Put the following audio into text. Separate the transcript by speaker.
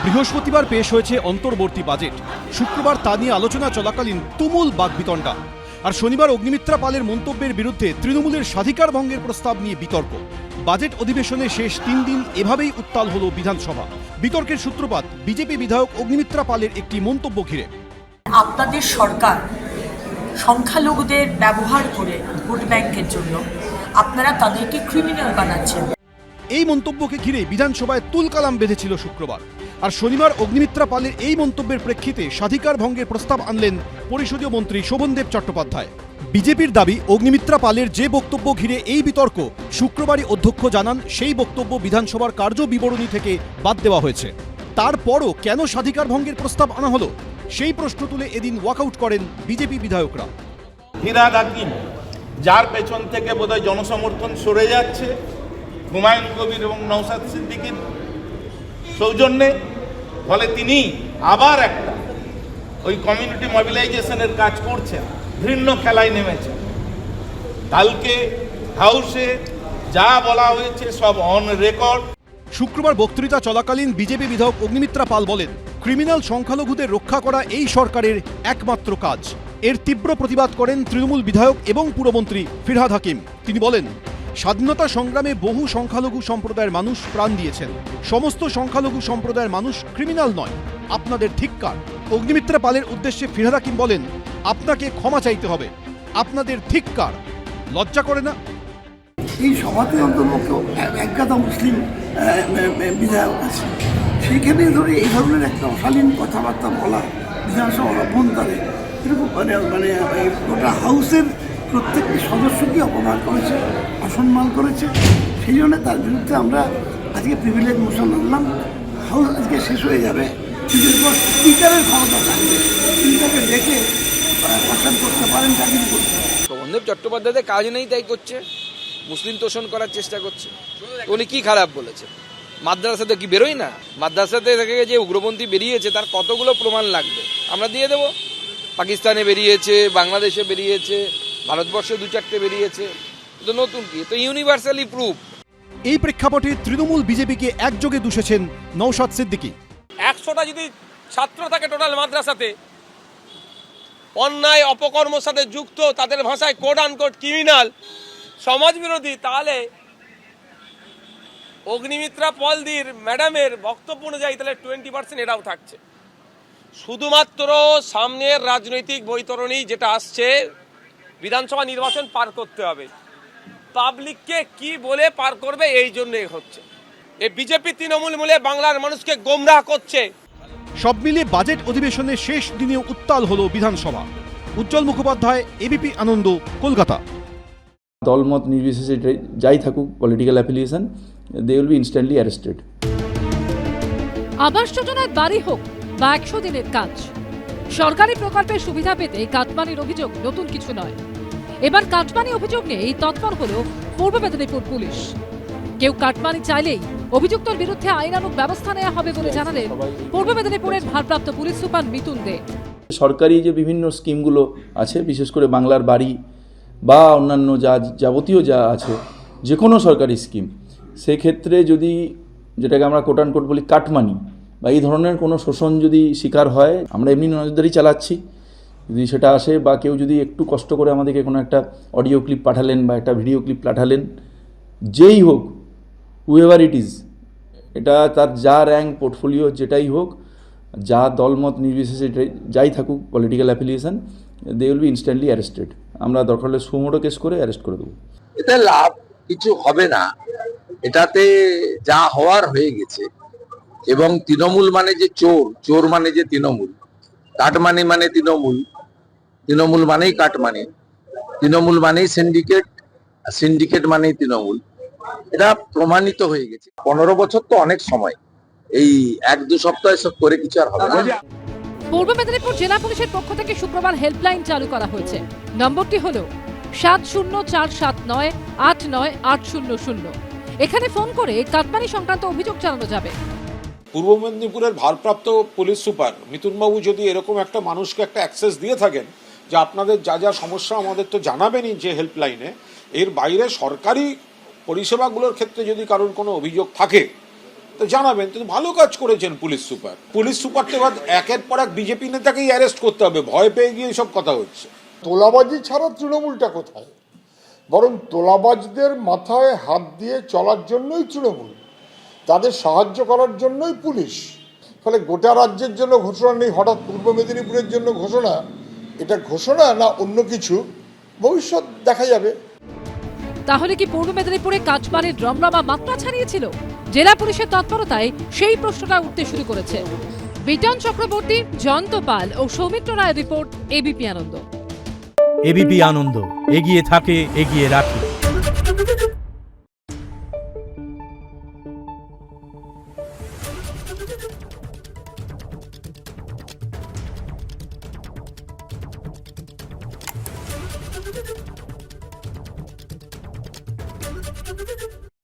Speaker 1: বৃহস্পতিবার পেশ হয়েছে অন্তর্বর্তী বাজেট। শুক্রবার তা নিয়ে আলোচনা চলাকালীন তুমুল বাকবিতণ্ডা। আর শনিবার অগ্নিমিত্রা পালের মন্তব্যের বিরুদ্ধে তৃণমূলের স্বাধিকার ভঙ্গের প্রস্তাব নিয়ে বিতর্ক। বাজেট অধিবেশনের শেষ 3 দিন এভাবেই উত্তাল হলো বিধানসভা। বিতর্কের সূত্রপাত বিজেপি বিধায়ক অগ্নিমিত্রা পালের একটি মন্তব্য ঘিরে।
Speaker 2: আপনাদের সরকার সংখ্যালঘুদের ব্যবহার করে ভোট ব্যাংকের জন্য আপনারা তাদেরকে ক্রিমিনাল বানাচ্ছেন।
Speaker 1: এই মন্তব্যকে ঘিরে বিধানসভায় তুলকালাম বেঁধেছিল শুক্রবার। আর শনিবার অগ্নিমিত্রা পালের এই মন্তব্যের প্রেক্ষিতে স্বাধিকার ভঙ্গের প্রস্তাব আনলেন পরিষদীয় মন্ত্রী শোভনদেব চট্টোপাধ্যায়। বিজেপির দাবি, অগ্নিমিত্রা পালের যে বক্তব্য ঘিরে এই বিতর্ক, শুক্রবারই অধ্যক্ষ জানান সেই বক্তব্য বিধানসভার কার্য বিবরণী থেকে বাদ দেওয়া হয়েছে। তারপরও কেন স্বাধিকার ভঙ্গের প্রস্তাব আনা হলো, সেই প্রশ্ন তুলে এদিন ওয়াকআউট করেন বিজেপি বিধায়করা।
Speaker 3: ফিরহাদ হাকিম, যার পেছন থেকে বোধহয় জনসমর্থন সরে যাচ্ছে হুমায়ুন কবির এবং নওশাদ সিদ্দিকীর সৌজন্যে, ফলে তিনি আবার একটা ওই কমিউনিটি মোবিলাইজেশনের কাজ করছেন, ঘৃণ্য খেলায় নেমেছেন। কালকে হাউসে যা বলা হয়েছে সব অন রেকর্ড।
Speaker 1: শুক্রবার বক্তৃতা চলাকালীন বিজেপি বিধায়ক অগ্নিমিত্রা পাল বলেন, ক্রিমিনাল সংখ্যালঘুদের রক্ষা করা এই সরকারের একমাত্র কাজ। এর তীব্র প্রতিবাদ করেন তৃণমূল বিধায়ক এবং পুরমন্ত্রী ফিরহাদ হাকিম। তিনি বলেন, স্বাধীনতা সংগ্রামে বহু সংখ্যালঘু সম্প্রদায়ের মানুষ প্রাণ দিয়েছেন। সমস্ত সংখ্যালঘু সম্প্রদায়ের মানুষ ক্রিমিনাল নয়। আপনাদের ধিক্কার। অগ্নিমিত্রা পালের উদ্দেশ্যে ফিরহাদ হাকিম বলেন, আপনাকে ক্ষমা চাইতে হবে। আপনাদের ধিক্কার। লজ্জা করে না?
Speaker 4: এই সভাতে অন্তর্ভুক্ত একগাদা মুসলিম বিধায়ক আছে, সেইখানে ধরে এই ধরনের একটা অশালীন কথাবার্তা বলা বিধানসভার অভ্যন্তরে এরকম মানে গোটা হাউসের প্রত্যেকটি সদস্যকে অপমান করেছে, অসম্মান করেছে। সেই জন্য তার বিরুদ্ধে আমরা আজকে প্রিভিলেজ মোশন আনলাম। হাউস আজকে শেষ হয়ে যাবে, কিন্তু এরপর স্পিকারের ক্ষমতা থাকবে, স্পিকারকে ডেকে অসান করতে পারেন, চাকরি করতে পারেন।
Speaker 5: শোভনদেব চট্টোপাধ্যায়ের কাজ নেই, তাই করছে, মুসলিম তোষণ করার চেষ্টা করছে। উনি কি খারাপ বলেছে? মাদ্রাসাতে কি বেরোয় না? মাদ্রাসাতে থেকে যে উগ্রপন্থী বেরিয়েছে তার কতগুলো প্রমাণ লাগবে, আমরা দিয়ে দেবো। পাকিস্তানে বেরিয়েছে, বাংলাদেশে বেরিয়েছে, ভারতবর্ষে 2-4টে বেরিয়েছে, তো নতুন কি, তো ইউনিভার্সালি প্রুফ।
Speaker 1: এই প্রেক্ষাপটে তৃণমূল বিজেপিকে একযোগে দুষেছেন নওশাদ সিদ্দিকী।
Speaker 6: 100টা যদি ছাত্র থাকে টোটাল মাদ্রাসাতে, অন্যায় অপকর্মের সাথে যুক্ত, তাদের ভাষায় কোড আনকোড ক্রিমিনাল, সমাজ বিরোধী, তাহলে অগ্নিমিত্রা পলদির ম্যাডামের বক্তব্য অনুযায়ী তাহলে 20% এটাও থাকছে। শুধুমাত্র সামনের রাজনৈতিক বৈতরণী যেটা আসছে, বিধানসভা নির্বাচন পার করতে হবে, পাবলিককে কি বলে পার করবে, এই জন্যই হচ্ছে। এই বিজেপি তৃণমূল মিলে বাংলার মানুষকে গোমরাহ করছে।
Speaker 1: সব মিলিয়ে বাজেট অধিবেশনের শেষ দিনে উত্তাল হলো বিধানসভা। উজ্জ্বল মুখোপাধ্যায়, এবিপি আনন্দ, কলকাতা।
Speaker 7: দলমত নির্বিশেষে যাই থাকুক political affiliation, they will be instantly arrested.
Speaker 8: আবাস যোজনার বাড়ি হোক বা 100 দিনের কাজ, সরকারি প্রকল্পের সুবিধা পেতে কাটমানির অভিযোগ নতুন কিছু নয়। এবার কাটমানি অভিযোগ নিয়ে তৎপর হলো পূর্ব মেদিনীপুর পুলিশ। কেউ কাটমানি চাইলেই অভিযুক্তর বিরুদ্ধে আইনানুগ ব্যবস্থা নেওয়া হবে বলে জানালেন পূর্ব মেদিনীপুরের ভারপ্রাপ্ত পুলিশ সুপার মিতুল দে।
Speaker 7: সরকারি যে বিভিন্ন স্কিমগুলো আছে, বিশেষ করে বাংলার বাড়ি বা অন্যান্য যাবতীয় যা আছে, যে কোনো সরকারি স্কিম, সেক্ষেত্রে যদি যেটাকে আমরা কোট অ্যান্ড কোট বলি কাটমানি বা এই ধরনের কোনো শোষণ যদি শিকার হয়, আমরা এমনি নজরদারি চালাচ্ছি। যদি সেটা আসে বা কেউ যদি একটু কষ্ট করে আমাদেরকে কোনো একটা অডিও ক্লিপ পাঠালেন বা একটা ভিডিও ক্লিপ পাঠালেন, যেই হোক, হুএভার ইট ইজ, এটা তার যা র্যাঙ্ক পোর্টফোলিও যেটাই হোক, যা দলমত নির্বিশেষে যাই থাকুক political affiliation, they will be instantly arrested. আমরা দরকার হলে সুমোটো কেস করে অ্যারেস্ট করে দেবো।
Speaker 9: এতে লাভ কিছু হবে না, এটাতে যা হওয়ার হয়ে গেছে। এবং তৃণমূল মানে যে চোর, চোর মানে যে তৃণমূল, কাটমানি মানে তৃণমূল, তৃণমূল মানেই কাটমানি, তৃণমূল মানেই সিন্ডিকেট, সিন্ডিকেট মানেই তৃণমূল, এটা প্রমাণিত হয়ে গেছে। 15 বছর তো অনেক সময়, এই 1-2 সপ্তাহে সব করে কিছু আর হবে না।
Speaker 8: পূর্ব মেদিনীপুর জেলা পুলিশের পক্ষ থেকে শুক্রবার হেল্পলাইন চালু করা হয়েছে। নম্বরটি হলো 704779898000। এখানে ফোন করে কাটমানি সংক্রান্ত অভিযোগ জানানো যাবে।
Speaker 10: পূর্ব মেদিনীপুরের ভারপ্রাপ্ত পুলিশ সুপার মিতুনবাবু যদি এরকম একটা মানুষকে একটা অ্যাক্সেস দিয়ে থাকেন যে আপনাদের যা যা সমস্যা আমাদের তো জানাবেনই যে হেল্পলাইনে, এর বাইরে সরকারি পরিষেবাগুলোর ক্ষেত্রে যদি কারোর কোনো অভিযোগ থাকে তো জানাবেন। কিন্তু ভালো কাজ করেছেন পুলিশ সুপার। পুলিশ সুপার তো এবার একের পর এক বিজেপি নেতাকেই অ্যারেস্ট করতে হবে, ভয় পেয়ে গিয়ে সব কথা হচ্ছে।
Speaker 11: তোলাবাজি ছাড়া তৃণমূলটা কোথায়? বরং তোলাবাজদের মাথায় হাত দিয়ে চলার জন্যই তৃণমূল, তাদের সাহায্য করার জন্যই পুলিশ। ফলে গোটা রাজ্যের জন্য ঘোষণা নেই, হঠাৎ পূর্ব মেদিনীপুরের জন্য ঘোষণা। এটা ঘোষণা না অন্য কিছু, ভবিষ্যৎ দেখা যাবে।
Speaker 8: তাহলে কি পূর্ব মেদিনীপুরে কাটমানির রমরমা মাত্রা ছাড়িয়েছিল? জেলা পুলিশের তৎপরতায় সেই প্রশ্নটা উঠতে শুরু করেছে। বিটান চক্রবর্তী, জয়ন্ত পাল ও সৌমিত্র রায়ের রিপোর্ট, এবিপি আনন্দ।
Speaker 12: এবিপি আনন্দ, এগিয়ে থাকে, এগিয়ে রাখে।